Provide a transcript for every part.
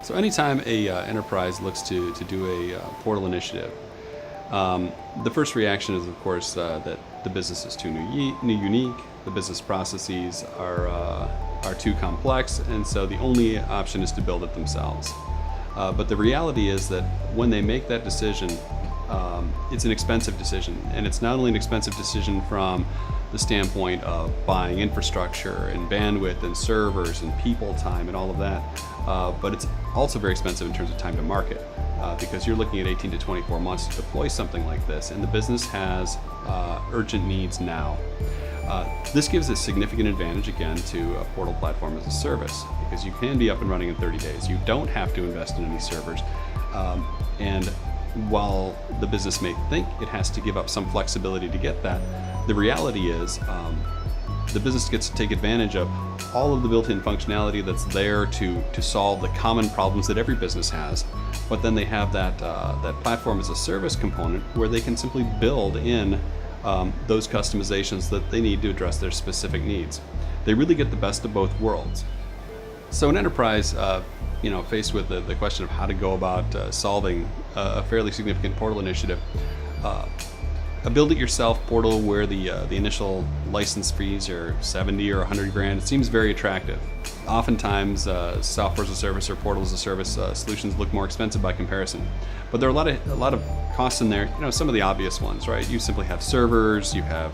So anytime a enterprise looks to do a portal initiative, the first reaction is, of course, that the business is too unique. The business processes are too complex, and so the only option is to build it themselves. But the reality is that when they make that decision, it's an expensive decision, and it's not only an expensive decision from the standpoint of buying infrastructure and bandwidth and servers and people time and all of that, but it's also very expensive in terms of time to market, because you're looking at 18 to 24 months to deploy something like this, and the business has urgent needs now. This gives a significant advantage, again, to a portal platform as a service, because you can be up and running in 30 days. You don't have to invest in any servers. And while the business may think it has to give up some flexibility to get that, the reality is the business gets to take advantage of all of the built-in functionality that's there to solve the common problems that every business has. But then they have that platform as a service component where they can simply build in those customizations that they need to address their specific needs. They really get the best of both worlds. So an enterprise, faced with the question of how to go about solving a fairly significant portal initiative, a build-it-yourself portal where the initial license fees are 70 or 100 grand, it seems very attractive. Oftentimes, software as a service or portal as a service solutions look more expensive by comparison. But there are a lot of costs in there. Some of the obvious ones, right? You simply have servers, you have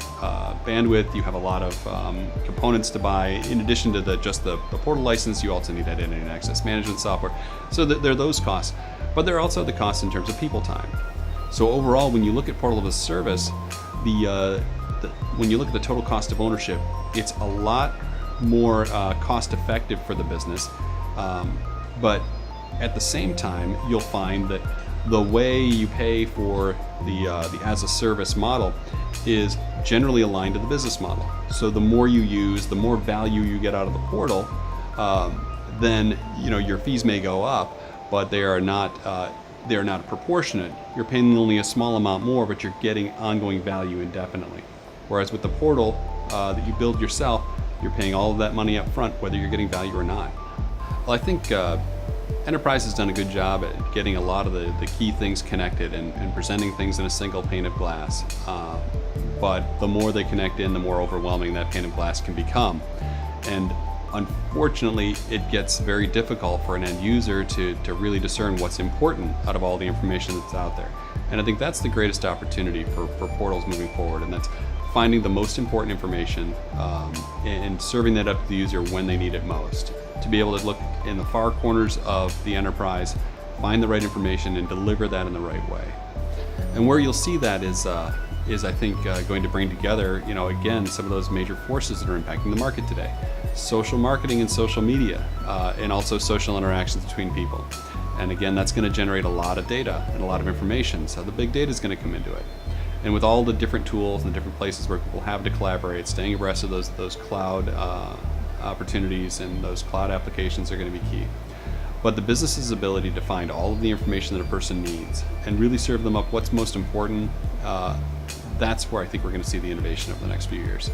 bandwidth, you have a lot of components to buy. In addition to just the portal license, you also need identity and access management software. So there are those costs. But there are also the costs in terms of people time. So overall, when you look at portal as a service, when you look at the total cost of ownership, it's a lot more cost effective for the business. But at the same time, you'll find that the way you pay for the as a service model is generally aligned to the business model. So the more you use, the more value you get out of the portal, then your fees may go up, but they are not proportionate. You're paying only a small amount more, but you're getting ongoing value indefinitely. Whereas with the portal that you build yourself, you're paying all of that money up front, whether you're getting value or not. Well, I think Enterprise has done a good job at getting a lot of the key things connected and presenting things in a single pane of glass. But the more they connect in, the more overwhelming that pane of glass can become. And unfortunately, it gets very difficult for an end user to really discern what's important out of all the information that's out there. And I think that's the greatest opportunity for portals moving forward, and that's finding the most important information and serving that up to the user when they need it most. To be able to look in the far corners of the enterprise, find the right information, and deliver that in the right way. And where you'll see that is I think going to bring together, again, some of those major forces that are impacting the market today. Social marketing and social media, and also social interactions between people. And again, that's going to generate a lot of data and a lot of information, so the big data is going to come into it. And with all the different tools and the different places where people have to collaborate, staying abreast of those cloud opportunities and those cloud applications are going to be key. But the business's ability to find all of the information that a person needs and really serve them up what's most important, that's where I think we're going to see the innovation over the next few years.